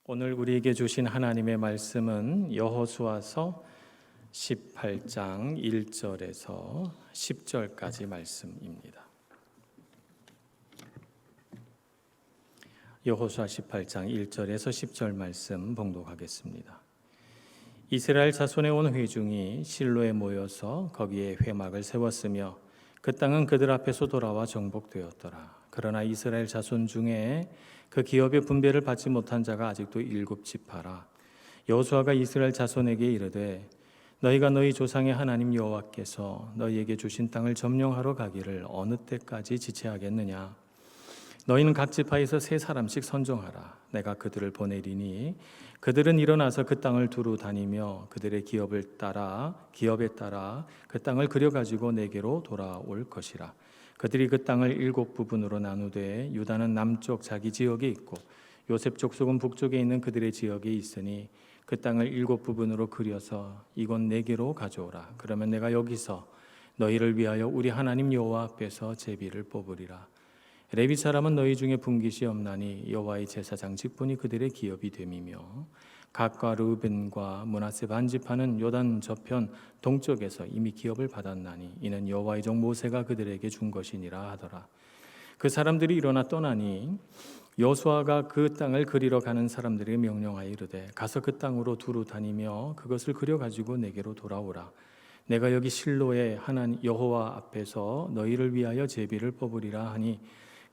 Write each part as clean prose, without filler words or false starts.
오늘 우리에게 주신 하나님의 말씀은 여호수아서 18장 1절에서 10절까지 말씀입니다. 여호수아 18장 1절에서 10절 말씀 봉독하겠습니다. 이스라엘 자손의 온 회중이 실로에 모여서 거기에 회막을 세웠으며 그 땅은 그들 앞에서 돌아와 정복되었더라. 그러나 이스라엘 자손 중에 그 기업의 분배를 받지 못한 자가 아직도 7지파라. 여호수아가 이스라엘 자손에게 이르되 너희가 너희 조상의 하나님 여호와께서 너희에게 주신 땅을 점령하러 가기를 어느 때까지 지체하겠느냐. 너희는 각 지파에서 3사람씩 선정하라. 내가 그들을 보내리니 그들은 일어나서 그 땅을 두루 다니며 그들의 기업에 따라 그 땅을 그려가지고 내게로 돌아올 것이라. 그들이 그 땅을 7부분으로 나누되 유다는 남쪽 자기 지역에 있고 요셉 족속은 북쪽에 있는 그들의 지역에 있으니 그 땅을 7부분으로 그려서 이곳 내게로 가져오라. 그러면 내가 여기서 너희를 위하여 우리 하나님 여호와 앞에서 제비를 뽑으리라. 레위 사람은 너희 중에 분깃이 없나니 여호와의 제사장 직분이 그들의 기업이 됨이며 갓과 르우벤과 므낫세 반지파는 요단 저편 동쪽에서 이미 기업을 받았나니 이는 여호와의 종 모세가 그들에게 준 것이니라 하더라. 그 사람들이 일어나 떠나니 여호수아가 그 땅을 그리러 가는 사람들에게 명령하여 이르되 가서 그 땅으로 두루 다니며 그것을 그려 가지고 내게로 돌아오라. 내가 여기 실로의 하나님 여호와 앞에서 너희를 위하여 제비를 뽑으리라 하니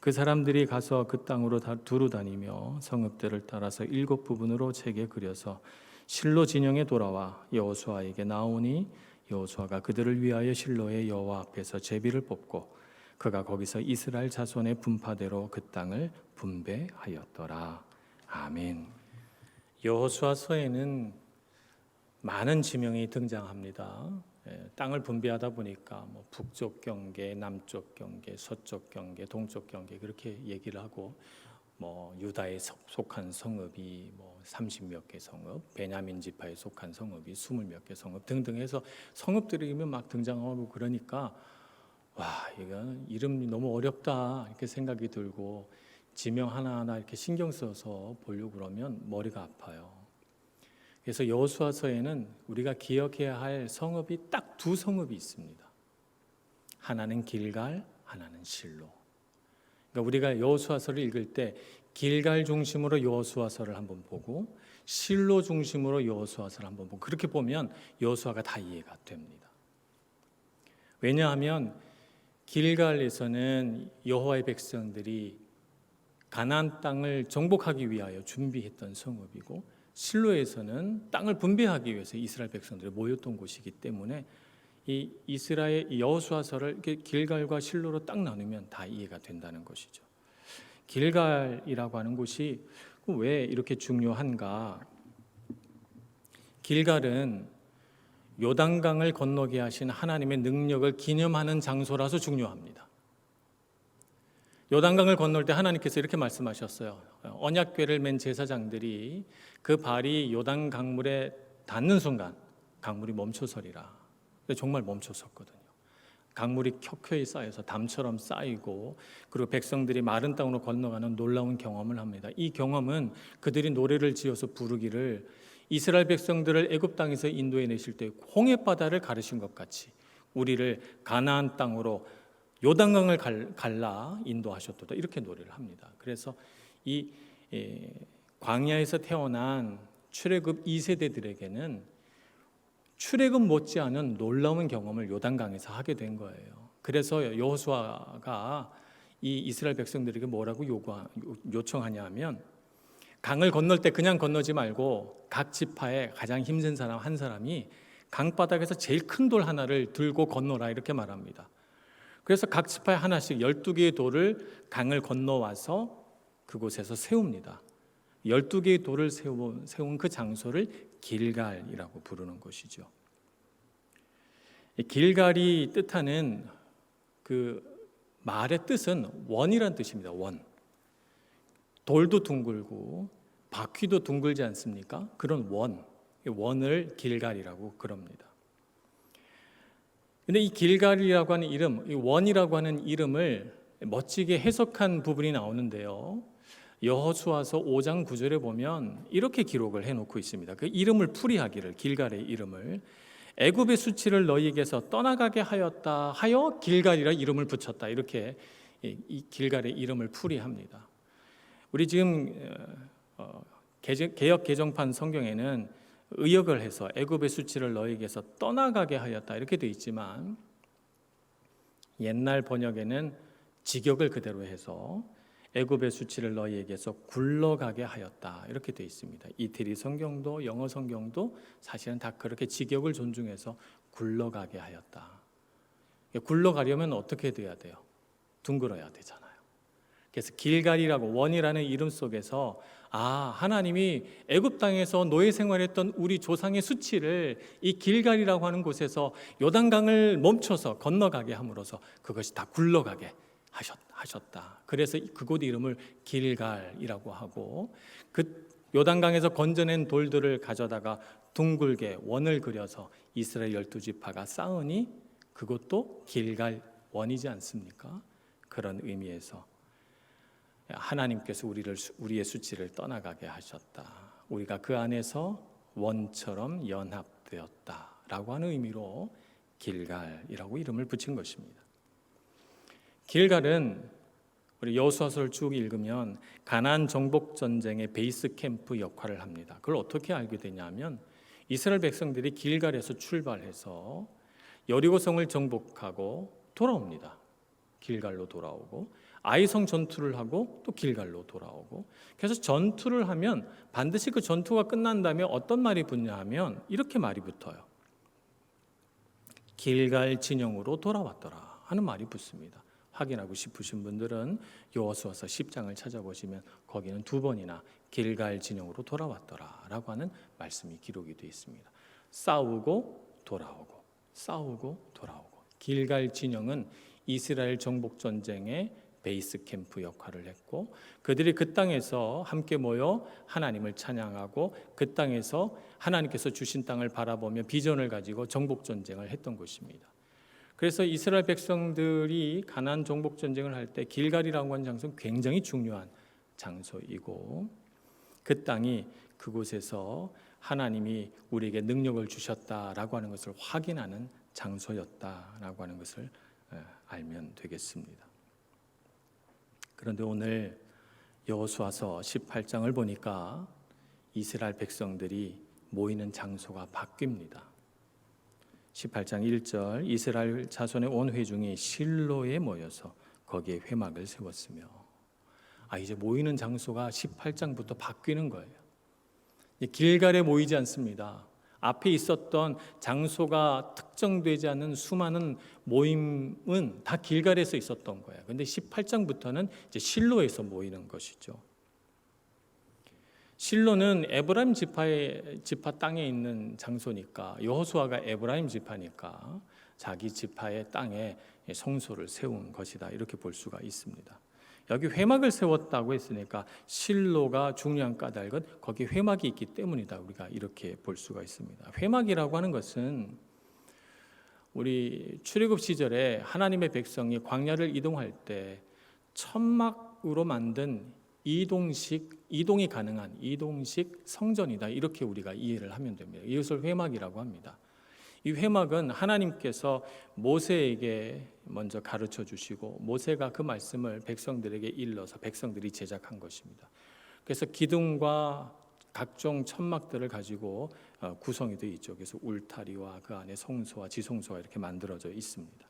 그 사람들이 가서 그 땅으로 두루 다니며 성읍들을 따라서 7부분으로 채게 그려서 실로 진영에 돌아와 여호수아에게 나오니 여호수아가 그들을 위하여 실로의 여호와 앞에서 제비를 뽑고 그가 거기서 이스라엘 자손의 분파대로 그 땅을 분배하였더라. 아멘. 여호수아서에는 많은 지명이 등장합니다. 땅을 분배하다 보니까 북쪽 경계, 남쪽 경계, 서쪽 경계, 동쪽 경계 그렇게 얘기를 하고 유다에 속한 성읍이 30몇 개 성읍, 베냐민 지파에 속한 성읍이 20몇 개 성읍 등등 해서 성읍들이 막 등장하고 그러니까 와, 이거 이름이 너무 어렵다 이렇게 생각이 들고 지명 하나하나 이렇게 신경 써서 보려고 그러면 머리가 아파요. 그래서 여호수아서에는 우리가 기억해야 할 성읍이 딱 2성읍이 있습니다. 하나는 길갈, 하나는 실로. 그러니까 우리가 여호수아서를 읽을 때 길갈 중심으로 여호수아서를 한번 보고 실로 중심으로 여호수아서를 한번 보고 그렇게 보면 여호수아가 다 이해가 됩니다. 왜냐하면 길갈에서는 여호와의 백성들이 가나안 땅을 정복하기 위하여 준비했던 성읍이고 실로에서는 땅을 분배하기 위해서 이스라엘 백성들이 모였던 곳이기 때문에 이 이스라엘 여호수아서를 이렇게 길갈과 실로로 딱 나누면 다 이해가 된다는 것이죠. 길갈이라고 하는 곳이 왜 이렇게 중요한가? 길갈은 요단강을 건너게 하신 하나님의 능력을 기념하는 장소라서 중요합니다. 요단강을 건널 때 하나님께서 이렇게 말씀하셨어요. 언약궤를 맨 제사장들이 그 발이 요단 강물에 닿는 순간 강물이 멈춰서리라. 정말 멈춰섰거든요. 강물이 켜켜이 쌓여서 담처럼 쌓이고 그리고 백성들이 마른 땅으로 건너가는 놀라운 경험을 합니다. 이 경험은 그들이 노래를 지어서 부르기를 이스라엘 백성들을 애굽 땅에서 인도해 내실 때 홍해바다를 가르신 것 같이 우리를 가나안 땅으로 요단강을 갈라 인도하셨도다 이렇게 노래를 합니다. 그래서 이 광야에서 태어난 출애굽 2세대들에게는 출애굽 못지않은 놀라운 경험을 요단강에서 하게 된 거예요. 그래서 여호수아가 이 이스라엘 백성들에게 뭐라고 요청하냐 하면 강을 건널 때 그냥 건너지 말고 각 지파에 가장 힘센 사람 한 사람이 강바닥에서 제일 큰 돌 하나를 들고 건너라 이렇게 말합니다. 그래서 각 지파에 하나씩 12개의 돌을 강을 건너와서 그곳에서 세웁니다. 12개의 돌을 세운 그 장소를 길갈이라고 부르는 것이죠. 길갈이 뜻하는 그 말의 뜻은 원이란 뜻입니다. 원. 돌도 둥글고 바퀴도 둥글지 않습니까? 그런 원을 길갈이라고 그럽니다. 근데 이 길갈이라고 하는 이름, 이 원이라고 하는 이름을 멋지게 해석한 부분이 나오는데요. 여호수아서 5장 9절에 보면 이렇게 기록을 해놓고 있습니다. 그 이름을 풀이하기를, 길갈의 이름을 애굽의 수치를 너희에게서 떠나가게 하였다 하여 길갈이라 이름을 붙였다. 이렇게 이 길갈의 이름을 풀이합니다. 우리 지금 개역 개정판 성경에는 의역을 해서 애굽의 수치를 너희에게서 떠나가게 하였다 이렇게 되어 있지만, 옛날 번역에는 직역을 그대로 해서 애굽의 수치를 너희에게서 굴러가게 하였다 이렇게 되어 있습니다. 이태리 성경도 영어 성경도 사실은 다 그렇게 직역을 존중해서 굴러가게 하였다. 굴러가려면 어떻게 돼야 돼요? 둥글어야 되잖아요. 그래서 길갈이라고, 원이라는 이름 속에서 하나님이 애굽 땅에서 노예 생활했던 우리 조상의 수치를 이 길갈이라고 하는 곳에서 요단강을 멈춰서 건너가게 함으로써 그것이 다 굴러가게 하셨다. 그래서 그곳 이름을 길갈이라고 하고, 그 요단강에서 건져낸 돌들을 가져다가 둥글게 원을 그려서 이스라엘 12지파가 쌓으니 그것도 길갈 원이지 않습니까? 그런 의미에서 하나님께서 우리의 수치를 떠나가게 하셨다. 우리가 그 안에서 원처럼 연합되었다라고 하는 의미로 길갈이라고 이름을 붙인 것입니다. 길갈은 우리 여호수아서를 쭉 읽으면 가나안 정복 전쟁의 베이스 캠프 역할을 합니다. 그걸 어떻게 알게 되냐면, 이스라엘 백성들이 길갈에서 출발해서 여리고성을 정복하고 돌아옵니다. 길갈로 돌아오고, 아이성 전투를 하고 또 길갈로 돌아오고, 그래서 전투를 하면 반드시 그 전투가 끝난 다음에 어떤 말이 붙냐 하면 이렇게 말이 붙어요. 길갈 진영으로 돌아왔더라 하는 말이 붙습니다. 확인하고 싶으신 분들은 여호수아서 10장을 찾아보시면 거기는 2번이나 길갈 진영으로 돌아왔더라 라고 하는 말씀이 기록이 되어 있습니다. 싸우고 돌아오고, 싸우고 돌아오고. 길갈 진영은 이스라엘 정복 전쟁의 베이스 캠프 역할을 했고, 그들이 그 땅에서 함께 모여 하나님을 찬양하고 그 땅에서 하나님께서 주신 땅을 바라보며 비전을 가지고 정복 전쟁을 했던 곳입니다. 그래서 이스라엘 백성들이 가나안 정복 전쟁을 할 때 길갈이라고 하는 장소는 굉장히 중요한 장소이고, 그 땅이 그곳에서 하나님이 우리에게 능력을 주셨다라고 하는 것을 확인하는 장소였다라고 하는 것을 알면 되겠습니다. 그런데 오늘 여호수아서 18장을 보니까 이스라엘 백성들이 모이는 장소가 바뀝니다. 18장 1절, 이스라엘 자손의 온 회중이 실로에 모여서 거기에 회막을 세웠으며. 이제 모이는 장소가 18장부터 바뀌는 거예요. 길갈에 모이지 않습니다. 앞에 있었던 장소가 특정되지 않은 수많은 모임은 다 길갈에서 있었던 거예요. 그런데 18장부터는 이제 실로에서 모이는 것이죠. 실로는 에브라임 지파 땅에 있는 장소니까, 여호수아가 에브라임 지파니까 자기 지파의 땅에 성소를 세운 것이다 이렇게 볼 수가 있습니다. 여기 회막을 세웠다고 했으니까 실로가 중요한 까닭은 거기 회막이 있기 때문이다, 우리가 이렇게 볼 수가 있습니다. 회막이라고 하는 것은 우리 출애굽 시절에 하나님의 백성이 광야를 이동할 때 천막으로 만든 이동이 가능한 이동식 성전이다 이렇게 우리가 이해를 하면 됩니다. 이것을 회막이라고 합니다. 이 회막은 하나님께서 모세에게 먼저 가르쳐 주시고 모세가 그 말씀을 백성들에게 일러서 백성들이 제작한 것입니다. 그래서 기둥과 각종 천막들을 가지고 구성이 되어 있죠. 그래서 울타리와 그 안에 성소와 지성소가 이렇게 만들어져 있습니다.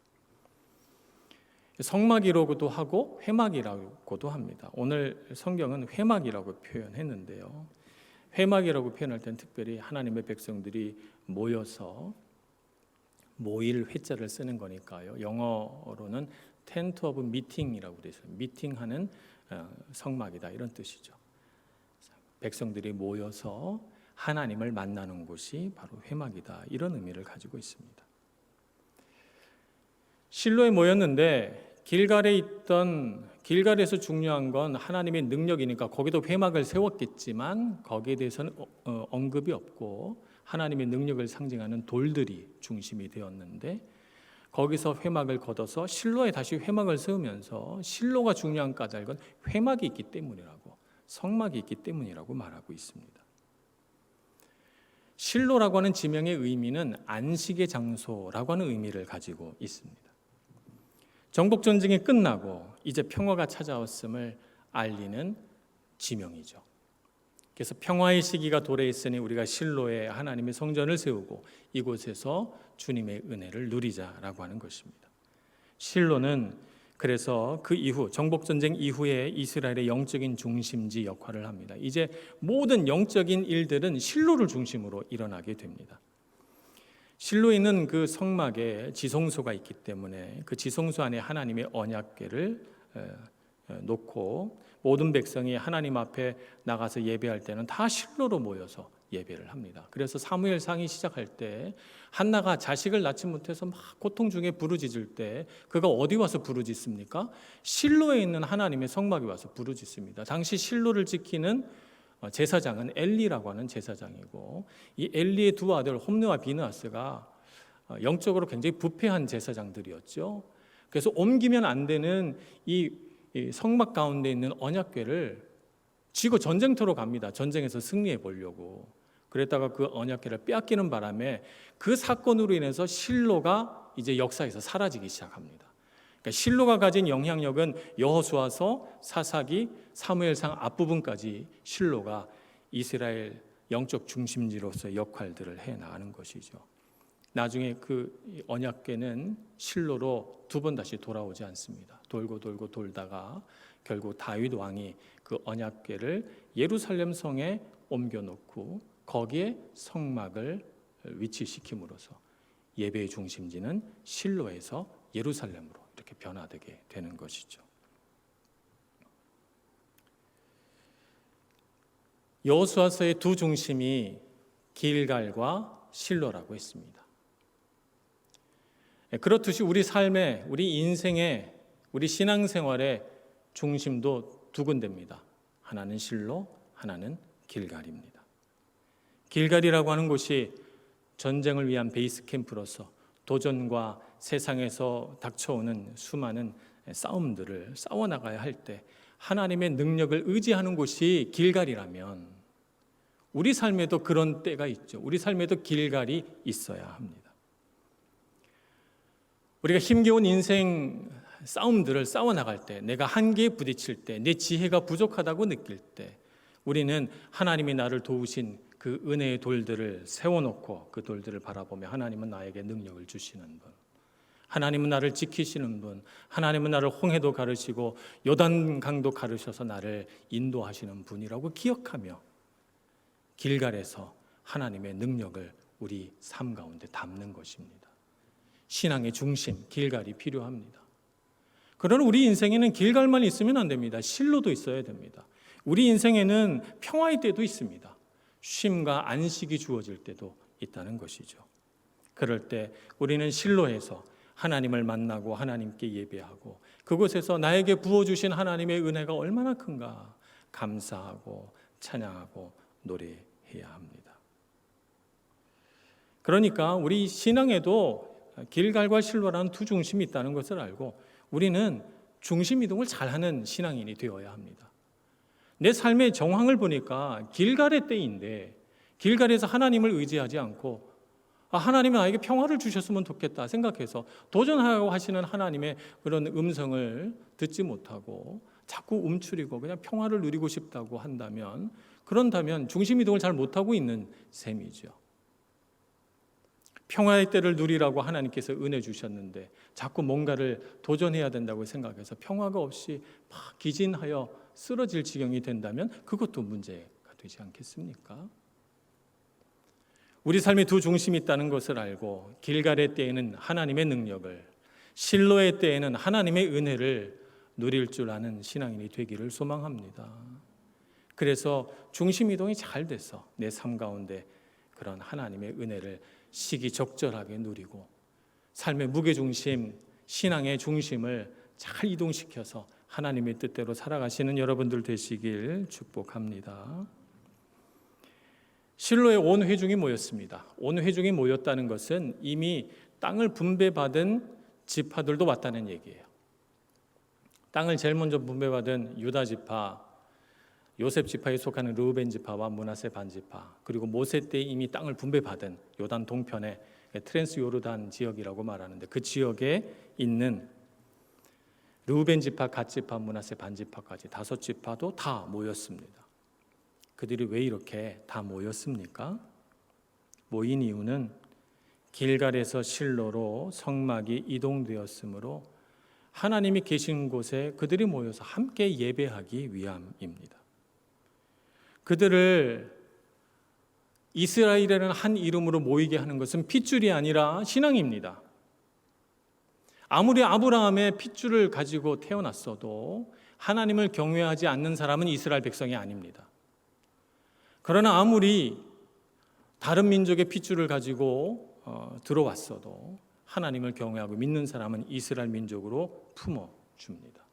성막이라고도 하고 회막이라고도 합니다. 오늘 성경은 회막이라고 표현했는데요. 회막이라고 표현할 때는 특별히 하나님의 백성들이 모여서 모일 회자를 쓰는 거니까요. 영어로는 tent of meeting이라고 되어 있어요. 미팅하는 성막이다 이런 뜻이죠. 백성들이 모여서 하나님을 만나는 곳이 바로 회막이다 이런 의미를 가지고 있습니다. 실로에 모였는데 길갈에서 중요한 건 하나님의 능력이니까 거기도 회막을 세웠겠지만 거기에 대해서는 언급이 없고 하나님의 능력을 상징하는 돌들이 중심이 되었는데, 거기서 회막을 걷어서 실로에 다시 회막을 세우면서 실로가 중요한 까닭은 회막이 있기 때문이라고 성막이 있기 때문이라고 말하고 있습니다. 실로라고 하는 지명의 의미는 안식의 장소라고 하는 의미를 가지고 있습니다. 정복 전쟁이 끝나고 이제 평화가 찾아왔음을 알리는 지명이죠. 그래서 평화의 시기가 도래했으니 우리가 실로에 하나님의 성전을 세우고 이곳에서 주님의 은혜를 누리자라고 하는 것입니다. 실로는 그래서 그 이후 정복전쟁 이후에 이스라엘의 영적인 중심지 역할을 합니다. 이제 모든 영적인 일들은 실로를 중심으로 일어나게 됩니다. 실로에 있는 그 성막에 지성소가 있기 때문에 그 지성소 안에 하나님의 언약궤를 놓고 모든 백성이 하나님 앞에 나가서 예배할 때는 다 실로로 모여서 예배를 합니다. 그래서 사무엘상이 시작할 때 한나가 자식을 낳지 못해서 막 고통 중에 부르짖을 때 그가 어디 와서 부르짖습니까? 실로에 있는 하나님의 성막에 와서 부르짖습니다. 당시 실로를 지키는 제사장은 엘리라고 하는 제사장이고, 이 엘리의 두 아들 홈느와 비느하스가 영적으로 굉장히 부패한 제사장들이었죠. 그래서 옮기면 안 되는 이 성막 가운데 있는 언약궤를 쥐고 전쟁터로 갑니다. 전쟁에서 승리해 보려고. 그랬다가 그 언약궤를 빼앗기는 바람에 그 사건으로 인해서 실로가 이제 역사에서 사라지기 시작합니다. 그러니까 실로가 가진 영향력은 여호수아서, 사사기, 사무엘상 앞부분까지 실로가 이스라엘 영적 중심지로서의 역할들을 해 나가는 것이죠. 나중에 그 언약궤는 실로로 두 번 다시 돌아오지 않습니다. 돌고 돌고 돌다가 결국 다윗 왕이 그 언약궤를 예루살렘 성에 옮겨놓고 거기에 성막을 위치시킴으로써 예배의 중심지는 실로에서 예루살렘으로 이렇게 변화되게 되는 것이죠. 여호수아서의 두 중심이 길갈과 실로라고 했습니다. 그렇듯이 우리 삶에, 우리 인생에, 우리 신앙생활의 중심도 두 군데입니다. 하나는 실로, 하나는 길갈입니다. 길갈이라고 하는 곳이 전쟁을 위한 베이스 캠프로서 도전과 세상에서 닥쳐오는 수많은 싸움들을 싸워나가야 할 때 하나님의 능력을 의지하는 곳이 길갈이라면 우리 삶에도 그런 때가 있죠. 우리 삶에도 길갈이 있어야 합니다. 우리가 힘겨운 인생 싸움들을 싸워나갈 때, 내가 한계에 부딪힐 때, 내 지혜가 부족하다고 느낄 때 우리는 하나님이 나를 도우신 그 은혜의 돌들을 세워놓고 그 돌들을 바라보며 하나님은 나에게 능력을 주시는 분, 하나님은 나를 지키시는 분, 하나님은 나를 홍해도 가르시고 요단강도 가르셔서 나를 인도하시는 분이라고 기억하며 길갈에서 하나님의 능력을 우리 삶 가운데 담는 것입니다. 신앙의 중심, 길갈이 필요합니다. 그러나 우리 인생에는 길갈만 있으면 안 됩니다. 실로도 있어야 됩니다. 우리 인생에는 평화의 때도 있습니다. 쉼과 안식이 주어질 때도 있다는 것이죠. 그럴 때 우리는 실로에서 하나님을 만나고 하나님께 예배하고 그곳에서 나에게 부어주신 하나님의 은혜가 얼마나 큰가 감사하고 찬양하고 노래해야 합니다. 그러니까 우리 신앙에도 길갈과 실로라는 두 중심이 있다는 것을 알고 우리는 중심 이동을 잘하는 신앙인이 되어야 합니다. 내 삶의 정황을 보니까 길갈의 때인데 길갈에서 하나님을 의지하지 않고 하나님이 나에게 평화를 주셨으면 좋겠다 생각해서 도전하고 하시는 하나님의 그런 음성을 듣지 못하고 자꾸 움츠리고 그냥 평화를 누리고 싶다고 한다면 그런다면 중심 이동을 잘 못하고 있는 셈이죠. 평화의 때를 누리라고 하나님께서 은혜 주셨는데 자꾸 뭔가를 도전해야 된다고 생각해서 평화가 없이 막 기진하여 쓰러질 지경이 된다면 그것도 문제가 되지 않겠습니까? 우리 삶에 두 중심이 있다는 것을 알고 길갈의 때에는 하나님의 능력을, 실로의 때에는 하나님의 은혜를 누릴 줄 아는 신앙인이 되기를 소망합니다. 그래서 중심 이동이 잘 돼서 내 삶 가운데 그런 하나님의 은혜를 시기적절하게 누리고 삶의 무게중심, 신앙의 중심을 잘 이동시켜서 하나님의 뜻대로 살아가시는 여러분들 되시길 축복합니다. 실로에 온 회중이 모였습니다. 온 회중이 모였다는 것은 이미 땅을 분배받은 지파들도 왔다는 얘기예요. 땅을 제일 먼저 분배받은 유다 지파, 요셉 지파에 속하는 르우벤 지파와 므낫세 반지파, 그리고 모세 때 이미 땅을 분배받은 요단 동편의 트랜스 요르단 지역이라고 말하는데, 그 지역에 있는 르우벤 지파, 갓 지파, 므낫세 반지파까지 5지파도 다 모였습니다. 그들이 왜 이렇게 다 모였습니까? 모인 이유는 길갈에서 실로로 성막이 이동되었으므로 하나님이 계신 곳에 그들이 모여서 함께 예배하기 위함입니다. 그들을 이스라엘이라는 한 이름으로 모이게 하는 것은 핏줄이 아니라 신앙입니다. 아무리 아브라함의 핏줄을 가지고 태어났어도 하나님을 경외하지 않는 사람은 이스라엘 백성이 아닙니다. 그러나 아무리 다른 민족의 핏줄을 가지고 들어왔어도 하나님을 경외하고 믿는 사람은 이스라엘 민족으로 품어줍니다.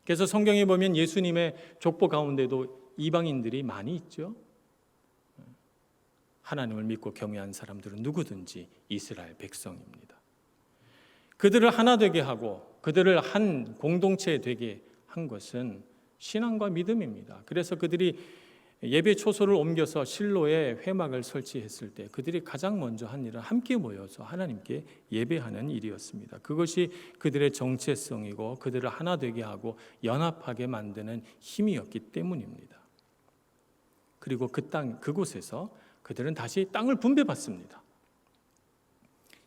그래서 성경에 보면 예수님의 족보 가운데도 이방인들이 많이 있죠. 하나님을 믿고 경외한 사람들은 누구든지 이스라엘 백성입니다. 그들을 하나 되게 하고 그들을 한 공동체 되게 한 것은 신앙과 믿음입니다. 그래서 그들이 예배 초소를 옮겨서 실로에 회막을 설치했을 때 그들이 가장 먼저 한 일은 함께 모여서 하나님께 예배하는 일이었습니다. 그것이 그들의 정체성이고 그들을 하나 되게 하고 연합하게 만드는 힘이었기 때문입니다. 그리고 그곳에서 그들은 다시 땅을 분배받습니다.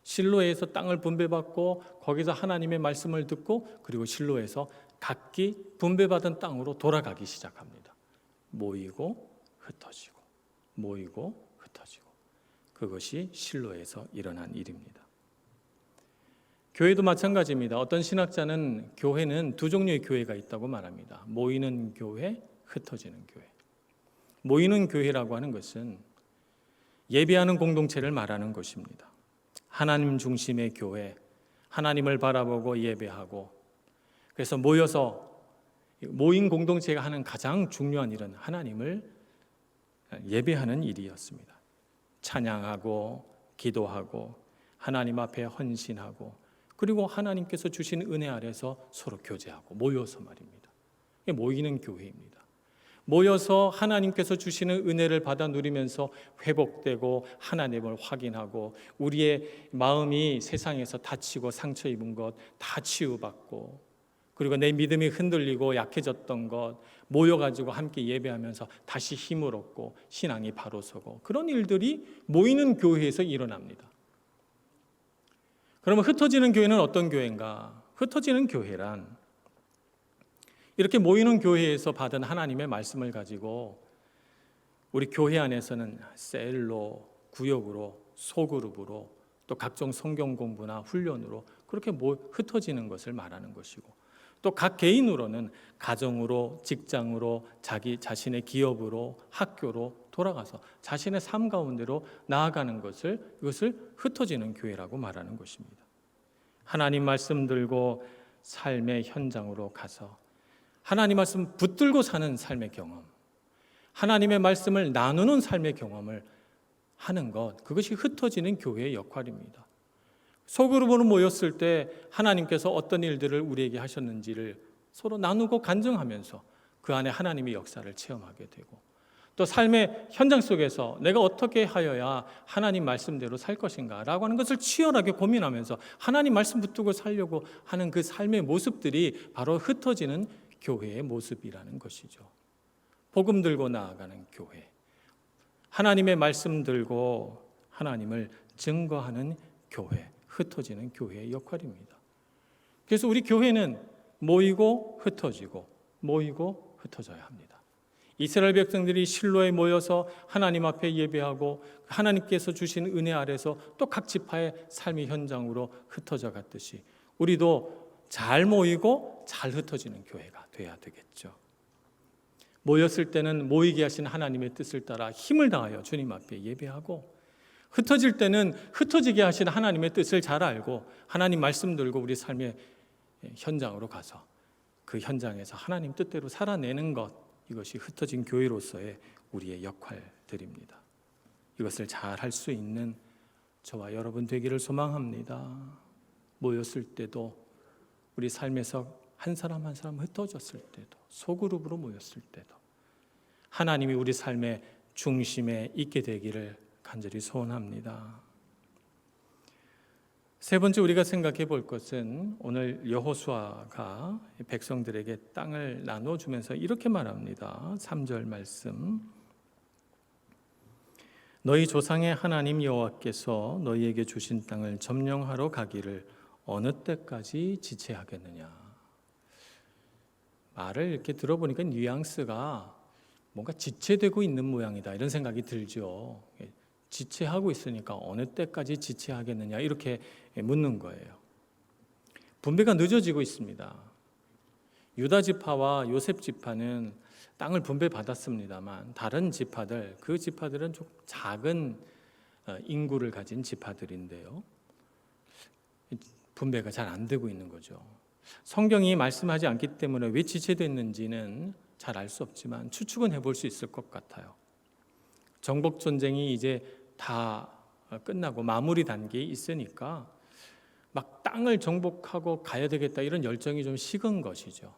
실로에서 땅을 분배받고 거기서 하나님의 말씀을 듣고 그리고 실로에서 각기 분배받은 땅으로 돌아가기 시작합니다. 모이고 흩어지고 모이고 흩어지고, 그것이 실로에서 일어난 일입니다. 교회도 마찬가지입니다. 어떤 신학자는 교회는 두 종류의 교회가 있다고 말합니다. 모이는 교회, 흩어지는 교회. 모이는 교회라고 하는 것은 예배하는 공동체를 말하는 것입니다. 하나님 중심의 교회, 하나님을 바라보고 예배하고, 그래서 모인 공동체가 하는 가장 중요한 일은 하나님을 예배하는 일이었습니다. 찬양하고 기도하고 하나님 앞에 헌신하고 그리고 하나님께서 주신 은혜 아래서 서로 교제하고 모여서 말입니다. 이게 모이는 교회입니다. 모여서 하나님께서 주시는 은혜를 받아 누리면서 회복되고 하나님을 확인하고 우리의 마음이 세상에서 다치고 상처 입은 것 다 치유받고, 그리고 내 믿음이 흔들리고 약해졌던 것 모여가지고 함께 예배하면서 다시 힘을 얻고 신앙이 바로 서고, 그런 일들이 모이는 교회에서 일어납니다. 그러면 흩어지는 교회는 어떤 교회인가? 흩어지는 교회란 이렇게 모이는 교회에서 받은 하나님의 말씀을 가지고 우리 교회 안에서는 셀로, 구역으로, 소그룹으로 또 각종 성경 공부나 훈련으로 그렇게 흩어지는 것을 말하는 것이고, 또 각 개인으로는 가정으로, 직장으로, 자신의 기업으로, 학교로 돌아가서 자신의 삶 가운데로 나아가는 이것을 흩어지는 교회라고 말하는 것입니다. 하나님 말씀 들고 삶의 현장으로 가서 하나님 말씀 붙들고 사는 삶의 경험, 하나님의 말씀을 나누는 삶의 경험을 하는 것, 그것이 흩어지는 교회의 역할입니다. 소그룹으로 모였을 때 하나님께서 어떤 일들을 우리에게 하셨는지를 서로 나누고 간증하면서 그 안에 하나님의 역사를 체험하게 되고, 또 삶의 현장 속에서 내가 어떻게 하여야 하나님 말씀대로 살 것인가 라고 하는 것을 치열하게 고민하면서 하나님 말씀 붙들고 살려고 하는 그 삶의 모습들이 바로 흩어지는 교회의 모습이라는 것이죠. 복음 들고 나아가는 교회, 하나님의 말씀 들고 하나님을 증거하는 교회, 흩어지는 교회의 역할입니다. 그래서 우리 교회는 모이고 흩어지고 모이고 흩어져야 합니다. 이스라엘 백성들이 실로에 모여서 하나님 앞에 예배하고 하나님께서 주신 은혜 아래서 또 각 지파의 삶의 현장으로 흩어져 갔듯이 우리도 잘 모이고 잘 흩어지는 교회가 돼야 되겠죠. 모였을 때는 모이게 하신 하나님의 뜻을 따라 힘을 다하여 주님 앞에 예배하고, 흩어질 때는 흩어지게 하신 하나님의 뜻을 잘 알고 하나님 말씀 들고 우리 삶의 현장으로 가서 그 현장에서 하나님 뜻대로 살아내는 것, 이것이 흩어진 교회로서의 우리의 역할들입니다. 이것을 잘 할 수 있는 저와 여러분 되기를 소망합니다. 모였을 때도, 우리 삶에서 한 사람 한 사람 흩어졌을 때도, 소그룹으로 모였을 때도 하나님이 우리 삶의 중심에 있게 되기를 간절히 소원합니다. 세 번째 우리가 생각해 볼 것은 오늘 여호수아가 백성들에게 땅을 나눠주면서 이렇게 말합니다. 3절 말씀. 너희 조상의 하나님 여호와께서 너희에게 주신 땅을 점령하러 가기를 어느 때까지 지체하겠느냐. 말을 이렇게 들어보니까 뉘앙스가 뭔가 지체되고 있는 모양이다 이런 생각이 들죠. 지체하고 있으니까 어느 때까지 지체하겠느냐 이렇게 묻는 거예요. 분배가 늦어지고 있습니다. 유다 지파와 요셉 지파는 땅을 분배받았습니다만 다른 지파들, 그 지파들은 좀 작은 인구를 가진 지파들인데요. 분배가 잘 안 되고 있는 거죠. 성경이 말씀하지 않기 때문에 왜 지체됐는지는 잘 알 수 없지만 추측은 해볼 수 있을 것 같아요. 정복 전쟁이 이제 다 끝나고 마무리 단계에 있으니까 막 땅을 정복하고 가야 되겠다 이런 열정이 좀 식은 것이죠.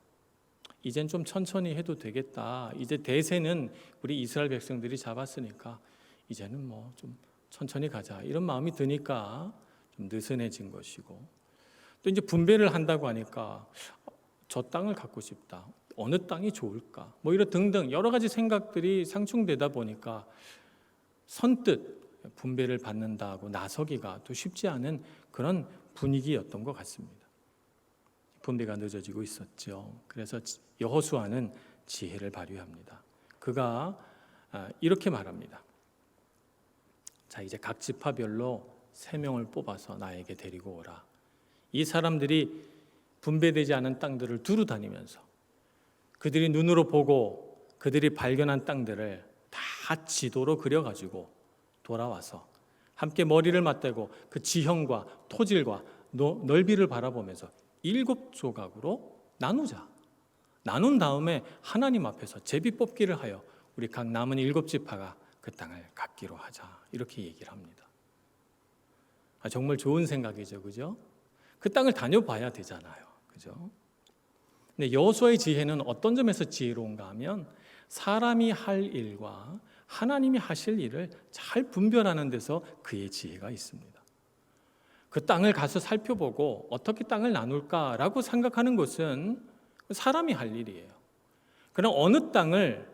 이젠 좀 천천히 해도 되겠다. 이제 대세는 우리 이스라엘 백성들이 잡았으니까 이제는 뭐 좀 천천히 가자 이런 마음이 드니까 좀 느슨해진 것이고, 또 이제 분배를 한다고 하니까 저 땅을 갖고 싶다. 어느 땅이 좋을까? 뭐 이런 등등 여러 가지 생각들이 상충되다 보니까 선뜻 분배를 받는다고 나서기가 또 쉽지 않은 그런 분위기였던 것 같습니다. 분배가 늦어지고 있었죠. 그래서 여호수아는 지혜를 발휘합니다. 그가 이렇게 말합니다. 자, 이제 각 지파별로 3명을 뽑아서 나에게 데리고 오라. 이 사람들이 분배되지 않은 땅들을 두루 다니면서 그들이 눈으로 보고 그들이 발견한 땅들을 다 지도로 그려가지고 돌아와서 함께 머리를 맞대고 그 지형과 토질과 넓이를 바라보면서 7조각으로 나누자. 나눈 다음에 하나님 앞에서 제비뽑기를 하여 우리 각 남은 7지파가 그 땅을 갖기로 하자. 이렇게 얘기를 합니다. 정말 좋은 생각이죠, 그죠? 그 땅을 다녀봐야 되잖아요, 그죠? 근데 여호수아의 지혜는 어떤 점에서 지혜로운가 하면 사람이 할 일과 하나님이 하실 일을 잘 분별하는 데서 그의 지혜가 있습니다. 그 땅을 가서 살펴보고 어떻게 땅을 나눌까라고 생각하는 것은 사람이 할 일이에요. 그럼 어느 땅을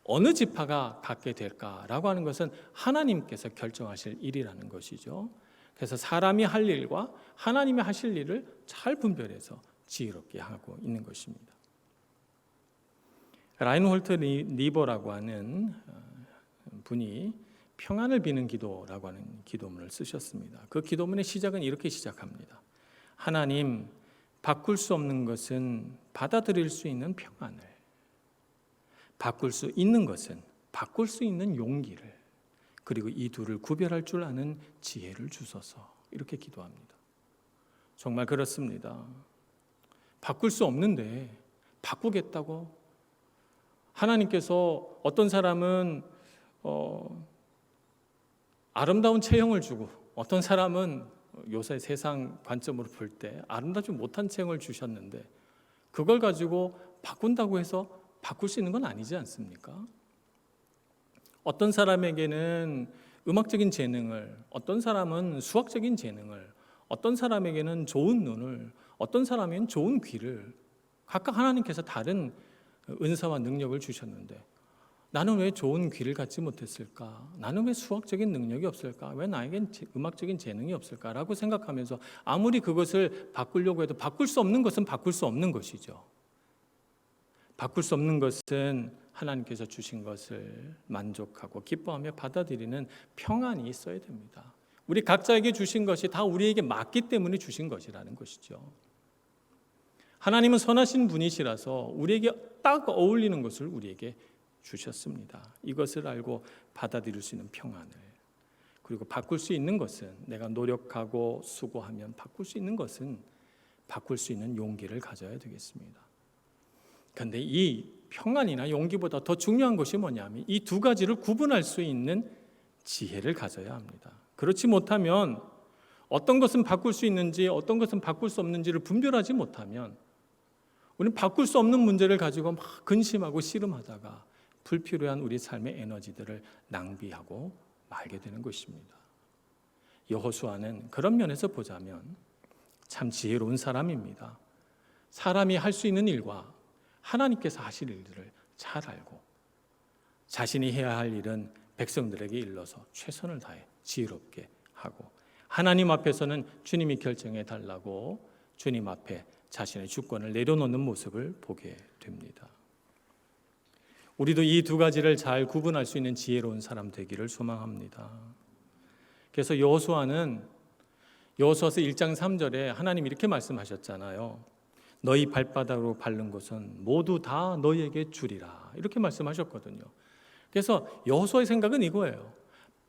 어느 지파가 갖게 될까라고 하는 것은 하나님께서 결정하실 일이라는 것이죠. 그래서 사람이 할 일과 하나님이 하실 일을 잘 분별해서 지혜롭게 하고 있는 것입니다. 라인홀트 리버라고 하는 분이 평안을 비는 기도라고 하는 기도문을 쓰셨습니다. 그 기도문의 시작은 이렇게 시작합니다. 하나님, 바꿀 수 없는 것은 받아들일 수 있는 평안을, 바꿀 수 있는 것은 바꿀 수 있는 용기를, 그리고 이 둘을 구별할 줄 아는 지혜를 주소서. 이렇게 기도합니다. 정말 그렇습니다. 바꿀 수 없는데 바꾸겠다고 하나님께서 어떤 사람은 아름다운 체형을 주고 어떤 사람은 요새 세상 관점으로 볼 때 아름답지 못한 체형을 주셨는데 그걸 가지고 바꾼다고 해서 바꿀 수 있는 건 아니지 않습니까? 어떤 사람에게는 음악적인 재능을, 어떤 사람은 수학적인 재능을, 어떤 사람에게는 좋은 눈을, 어떤 사람에게는 좋은 귀를 각각 하나님께서 다른 은사와 능력을 주셨는데 나는 왜 좋은 귀를 갖지 못했을까? 나는 왜 수학적인 능력이 없을까? 왜 나에겐 음악적인 재능이 없을까라고 생각하면서 아무리 그것을 바꾸려고 해도 바꿀 수 없는 것은 바꿀 수 없는 것이죠. 바꿀 수 없는 것은 하나님께서 주신 것을 만족하고 기뻐하며 받아들이는 평안이 있어야 됩니다. 우리 각자에게 주신 것이 다 우리에게 맞기 때문에 주신 것이라는 것이죠. 하나님은 선하신 분이시라서 우리에게 딱 어울리는 것을 우리에게 주셨습니다. 이것을 알고 받아들일 수 있는 평안을, 그리고 바꿀 수 있는 것은 내가 노력하고 수고하면 바꿀 수 있는 것은 바꿀 수 있는 용기를 가져야 되겠습니다. 그런데 이 평안이나 용기보다 더 중요한 것이 뭐냐면 이 두 가지를 구분할 수 있는 지혜를 가져야 합니다. 그렇지 못하면 어떤 것은 바꿀 수 있는지 어떤 것은 바꿀 수 없는지를 분별하지 못하면 우리는 바꿀 수 없는 문제를 가지고 막 근심하고 씨름하다가 불필요한 우리 삶의 에너지들을 낭비하고 말게 되는 것입니다. 여호수아는 그런 면에서 보자면 참 지혜로운 사람입니다. 사람이 할 수 있는 일과 하나님께서 하실 일들을 잘 알고 자신이 해야 할 일은 백성들에게 일러서 최선을 다해 지혜롭게 하고 하나님 앞에서는 주님이 결정해 달라고 주님 앞에 자신의 주권을 내려놓는 모습을 보게 됩니다. 우리도 이 두 가지를 잘 구분할 수 있는 지혜로운 사람 되기를 소망합니다. 그래서 여호수아는 여호수아서 1장 3절에 하나님 이렇게 말씀하셨잖아요. 너희 발바닥으로 밟는 것은 모두 다 너희에게 주리라. 이렇게 말씀하셨거든요. 그래서 여호수아의 생각은 이거예요.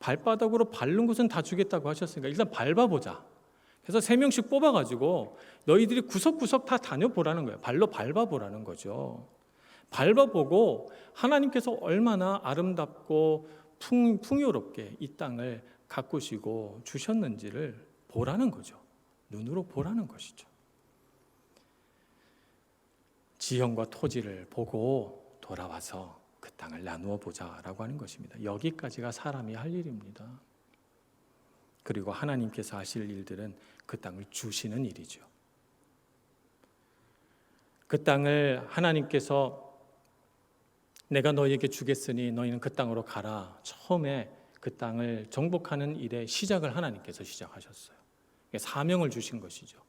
발바닥으로 밟는 것은 다 주겠다고 하셨으니까 일단 밟아보자. 그래서 3명씩 뽑아가지고 너희들이 구석구석 다 다녀보라는 거예요. 발로 밟아보라는 거죠. 밟아보고 하나님께서 얼마나 아름답고 풍요롭게 이 땅을 가꾸시고 주셨는지를 보라는 거죠. 눈으로 보라는 것이죠. 지형과 토지를 보고 돌아와서 그 땅을 나누어 보자라고 하는 것입니다. 여기까지가 사람이 할 일입니다. 그리고 하나님께서 하실 일들은 그 땅을 주시는 일이죠. 그 땅을 하나님께서 내가 너희에게 주겠으니 너희는 그 땅으로 가라. 처음에 그 땅을 정복하는 일의 시작을 하나님께서 시작하셨어요. 사명을 주신 것이죠.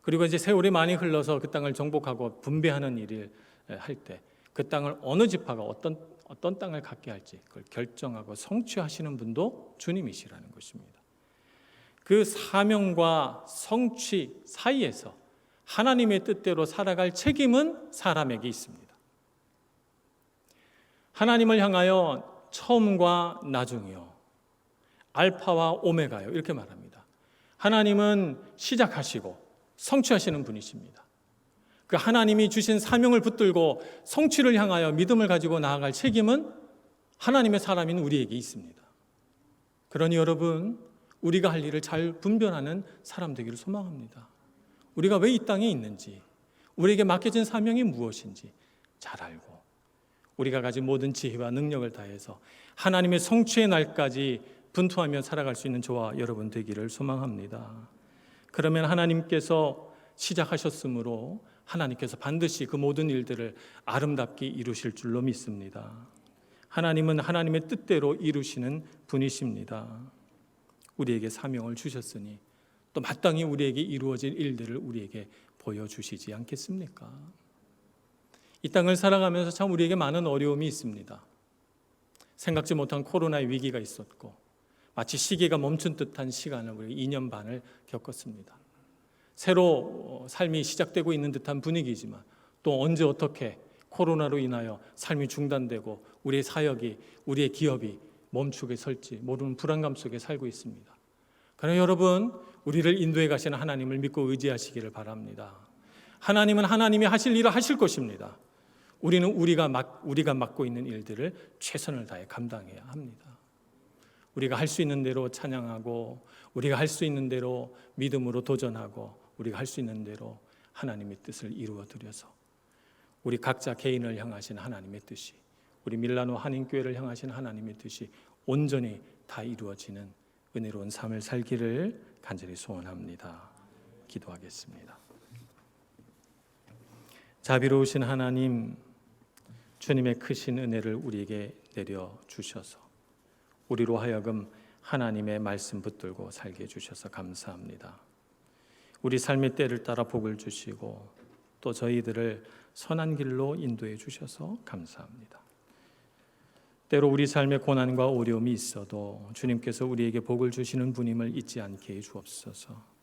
그리고 이제 세월이 많이 흘러서 그 땅을 정복하고 분배하는 일을 할 때 그 땅을 어느 지파가 어떤 땅을 갖게 할지 그걸 결정하고 성취하시는 분도 주님이시라는 것입니다. 그 사명과 성취 사이에서 하나님의 뜻대로 살아갈 책임은 사람에게 있습니다. 하나님을 향하여 처음과 나중이요, 알파와 오메가요 이렇게 말합니다. 하나님은 시작하시고 성취하시는 분이십니다. 그 하나님이 주신 사명을 붙들고 성취를 향하여 믿음을 가지고 나아갈 책임은 하나님의 사람인 우리에게 있습니다. 그러니 여러분, 우리가 할 일을 잘 분별하는 사람 되기를 소망합니다. 우리가 왜 이 땅에 있는지, 우리에게 맡겨진 사명이 무엇인지 잘 알고 우리가 가진 모든 지혜와 능력을 다해서 하나님의 성취의 날까지 분투하며 살아갈 수 있는 저와 여러분 되기를 소망합니다. 그러면 하나님께서 시작하셨으므로 하나님께서 반드시 그 모든 일들을 아름답게 이루실 줄로 믿습니다. 하나님은 하나님의 뜻대로 이루시는 분이십니다. 우리에게 사명을 주셨으니 또 마땅히 우리에게 이루어질 일들을 우리에게 보여주시지 않겠습니까? 이 땅을 살아가면서 참 우리에게 많은 어려움이 있습니다. 생각지 못한 코로나의 위기가 있었고 마치 시계가 멈춘 듯한 시간을 우리 2년 반을 겪었습니다. 새로 삶이 시작되고 있는 듯한 분위기지만 또 언제 어떻게 코로나로 인하여 삶이 중단되고 우리의 사역이, 우리의 기업이 멈추게 설지 모르는 불안감 속에 살고 있습니다. 그러나 여러분, 우리를 인도해 가시는 하나님을 믿고 의지하시기를 바랍니다. 하나님은 하나님이 하실 일을 하실 것입니다. 우리는 우리가 맡고 있는 일들을 최선을 다해 감당해야 합니다. 우리가 할 수 있는 대로 찬양하고 우리가 할 수 있는 대로 믿음으로 도전하고 우리가 할 수 있는 대로 하나님의 뜻을 이루어드려서 우리 각자 개인을 향하신 하나님의 뜻이, 우리 밀라노 한인교회를 향하신 하나님의 뜻이 온전히 다 이루어지는 은혜로운 삶을 살기를 간절히 소원합니다. 기도하겠습니다. 자비로우신 하나님, 주님의 크신 은혜를 우리에게 내려주셔서 우리로 하여금 하나님의 말씀 붙들고 살게 해주셔서 감사합니다. 우리 삶의 때를 따라 복을 주시고 또 저희들을 선한 길로 인도해 주셔서 감사합니다. 때로 우리 삶에 고난과 어려움이 있어도 주님께서 우리에게 복을 주시는 분임을 잊지 않게 해 주옵소서.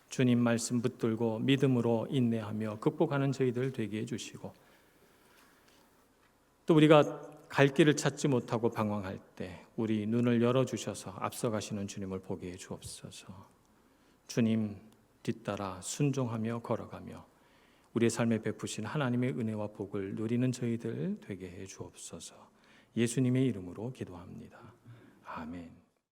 주님 말씀 붙들고 믿음으로 인내하며 극복하는 저희들 되게 해주시고 또 우리가 갈 길을 찾지 못하고 방황할 때 우리 눈을 열어주셔서 앞서가시는 주님을 보게 해 주옵소서. 주님 뒤따라 순종하며 걸어가며 우리의 삶에 베푸신 하나님의 은혜와 복을 누리는 저희들 되게 해 주옵소서. 예수님의 이름으로 기도합니다. 아멘.